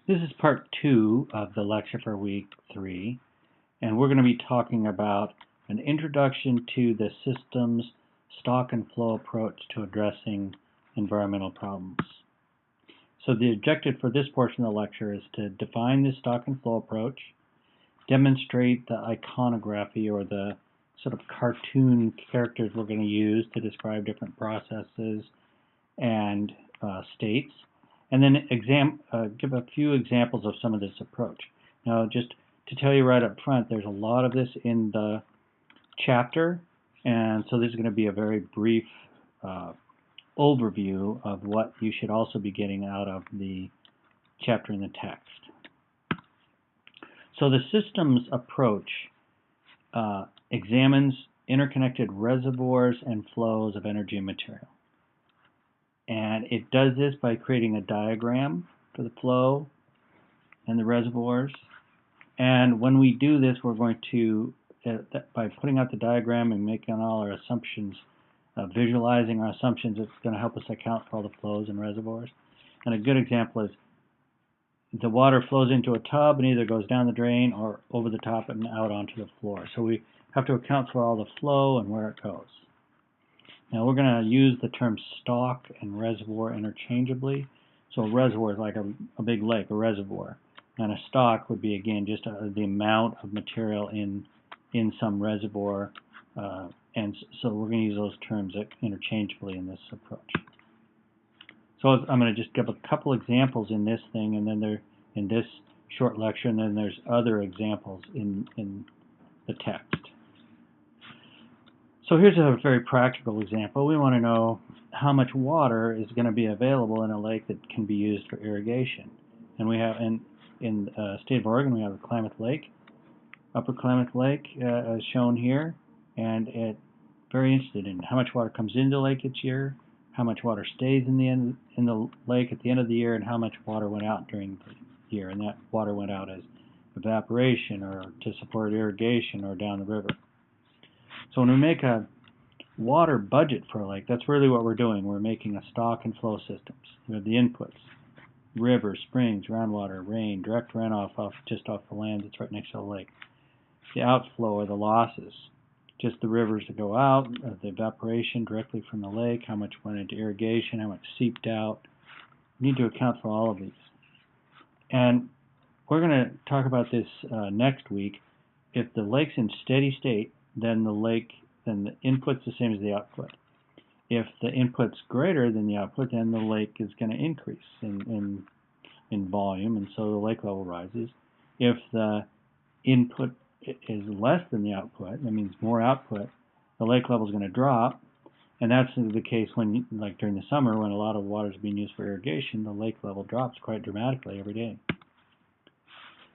This is part 2 of the lecture for week 3, and we're going to be talking about an introduction to the systems stock and flow approach to addressing environmental problems. So the objective for this portion of the lecture is to define the stock and flow approach, demonstrate the iconography or the sort of cartoon characters we're going to use to describe different processes and states, and then give a few examples of some of this approach. Now, just to tell you right up front, there's a lot of this in the chapter, and so this is going to be a very brief overview of what you should also be getting out of the chapter in the text. So the systems approach examines interconnected reservoirs and flows of energy and material. And it does this by creating a diagram for the flow and the reservoirs. And when we do this, we're going to, by putting out the diagram and making all our assumptions, visualizing our assumptions, it's going to help us account for all the flows and reservoirs. And a good example is the water flows into a tub and either goes down the drain or over the top and out onto the floor. So we have to account for all the flow and where it goes. Now we're going to use the term stock and reservoir interchangeably. So a reservoir is like a big lake, a reservoir. And a stock would be, again, just the amount of material in some reservoir. And so we're going to use those terms interchangeably in this approach. So I'm going to just give a couple examples in this thing, and then in this short lecture, and then there's other examples in the text. So here's a very practical example. We want to know how much water is going to be available in a lake that can be used for irrigation. And we have, in the state of Oregon, we have the Klamath Lake. Upper Klamath Lake is shown here, and it's very interested in how much water comes into the lake each year, how much water stays in the lake at the end of the year, and how much water went out during the year. And that water went out as evaporation or to support irrigation or down the river. So when we make a water budget for a lake, that's really what we're doing. We're making a stock and flow systems. We have the inputs: rivers, springs, groundwater, rain, direct runoff just off the land that's right next to the lake. The outflow or the losses, just the rivers that go out, the evaporation directly from the lake, how much went into irrigation, how much seeped out. We need to account for all of these. And we're going to talk about this next week. If the lake's in steady state, then the input's the same as the output. If the input's greater than the output, then the lake is going to increase in volume, and so the lake level rises. If the input is less than the output, that means more output, the lake level is going to drop, and that's the case when, like during the summer, when a lot of water is being used for irrigation, the lake level drops quite dramatically every day.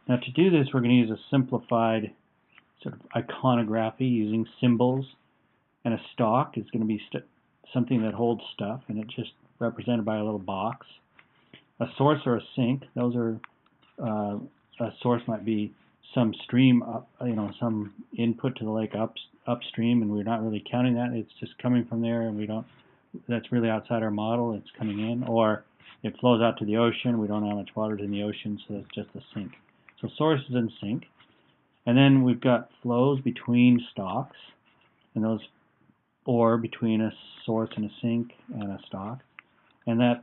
Now to do this, we're going to use a simplified sort of iconography using symbols, and a stock is going to be something that holds stuff, and it's just represented by a little box. A source or a sink, those are a source might be some stream up, some input to the lake upstream, and we're not really counting that. It's just coming from there, and that's really outside our model. It's coming in, or it flows out to the ocean. We don't know how much water is in the ocean, so it's just a sink. So sources and sink. And then we've got flows between stocks, and those, or between a source and a sink and a stock, and that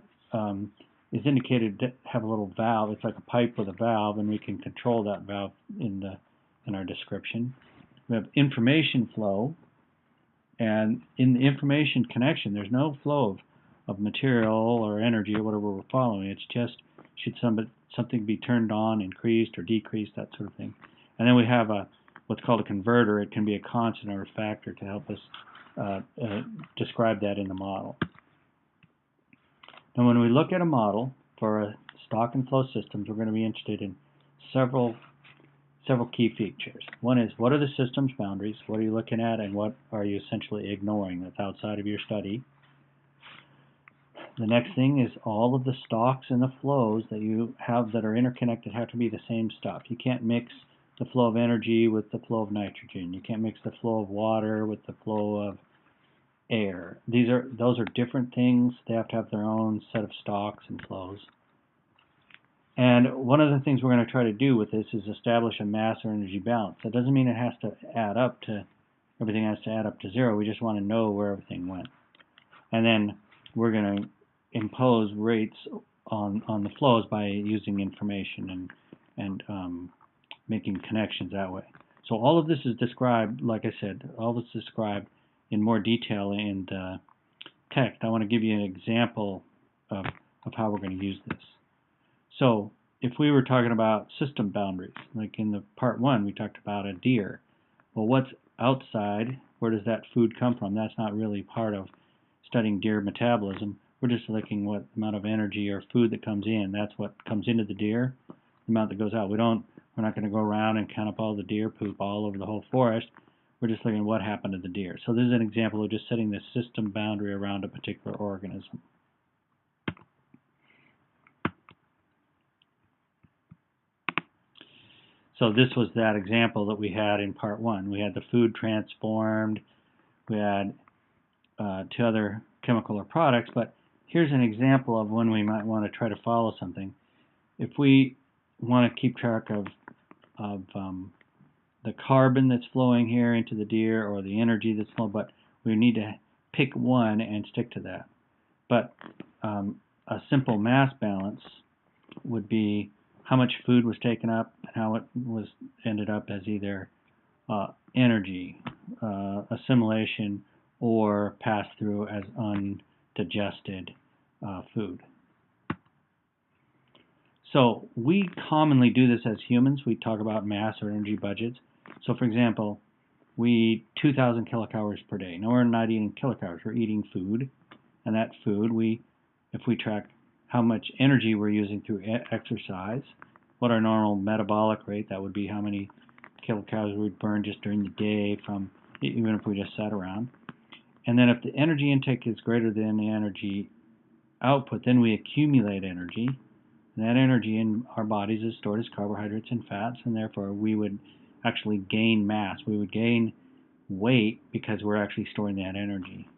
is indicated to have a little valve. It's like a pipe with a valve, and we can control that valve in our description. We have information flow, and in the information connection, there's no flow of material or energy or whatever we're following. It's just should something be turned on, increased, or decreased, that sort of thing. And then we have what's called a converter. It can be a constant or a factor to help us describe that in the model. Now when we look at a model for a stock and flow systems, we're going to be interested in several key features. One is, what are the system's boundaries? What are you looking at, and what are you essentially ignoring that's outside of your study? The next thing is all of the stocks and the flows that you have that are interconnected have to be the same stuff. You can't mix the flow of energy with the flow of nitrogen. You can't mix the flow of water with the flow of air. Those are different things. They have to have their own set of stocks and flows. And one of the things we're going to try to do with this is establish a mass or energy balance. That doesn't mean it has to add up to, everything has to add up to zero. We just want to know where everything went. And then we're going to impose rates on the flows by using information and making connections that way. So all of this is described, like I said, all this is described in more detail in the text. I want to give you an example of how we're going to use this. So if we were talking about system boundaries, like in the part 1 we talked about a deer. Well, what's outside? Where does that food come from? That's not really part of studying deer metabolism. We're just looking what amount of energy or food that comes in. That's what comes into the deer, the amount that goes out. We're not going to go around and count up all the deer poop all over the whole forest. We're just looking at what happened to the deer. So this is an example of just setting the system boundary around a particular organism. So this was that example that we had in part 1. We had the food transformed. We had 2 other chemical or products, but here's an example of when we might want to try to follow something. If we want to keep track of the carbon that's flowing here into the deer or the energy that's flowing, but we need to pick one and stick to that. But a simple mass balance would be how much food was taken up and how it was ended up as either energy, assimilation, or passed through as undigested food. So we commonly do this as humans. We talk about mass or energy budgets. So for example, we eat 2,000 kilocalories per day. Now we're not eating kilocalories, we're eating food. And that food, if we track how much energy we're using through exercise, what our normal metabolic rate, that would be how many kilocalories we'd burn just during the day, from even if we just sat around. And then if the energy intake is greater than the energy output, then we accumulate energy. And that energy in our bodies is stored as carbohydrates and fats, and therefore we would actually gain mass. We would gain weight because we're actually storing that energy.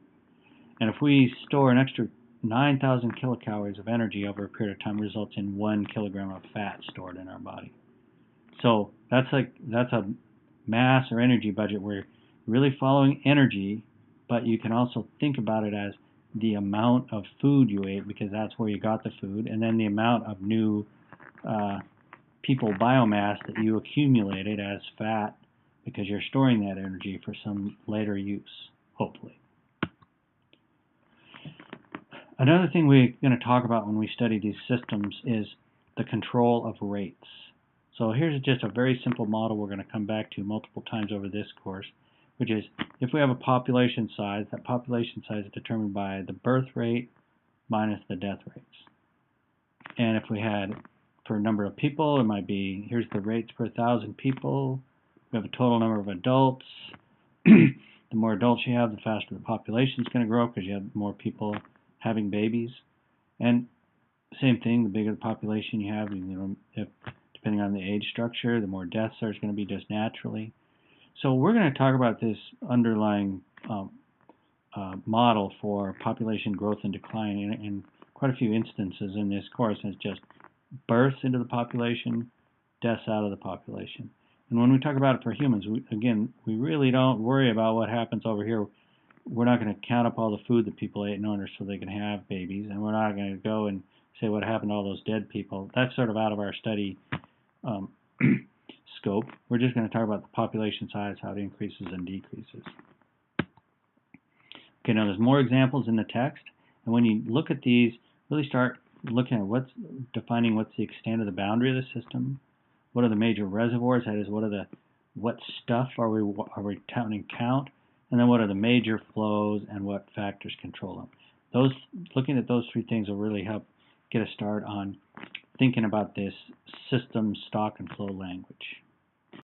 And if we store an extra 9,000 kilocalories of energy over a period of time, results in 1 kilogram of fat stored in our body. So that's a mass or energy budget. We're really following energy, but you can also think about it as the amount of food you ate, because that's where you got the food, and then the amount of new people biomass that you accumulated as fat, because you're storing that energy for some later use, hopefully. Another thing we're going to talk about when we study these systems is the control of rates. So here's just a very simple model we're going to come back to multiple times over this course, which is if we have a population size, that population size is determined by the birth rate minus the death rates. And if we had, for a number of people, it might be, here's the rates per 1,000 people. We have a total number of adults. The more adults you have, the faster the population is going to grow, because you have more people having babies. And same thing, the bigger the population you have, depending on the age structure, the more deaths there's going to be just naturally. So we're going to talk about this underlying model for population growth and decline in quite a few instances in this course. It's just births into the population, deaths out of the population. And when we talk about it for humans, we really don't worry about what happens over here. We're not going to count up all the food that people ate in order so they can have babies, and we're not going to go and say what happened to all those dead people. That's sort of out of our study scope. We're just going to talk about the population size, how it increases and decreases. Okay, now there's more examples in the text, and when you look at these, really start looking at defining what's the extent of the boundary of the system, what are the major reservoirs, that is, what stuff are we count, and then what are the major flows and what factors control them. Looking at those 3 things will really help get a start on thinking about this system, stock, and flow language.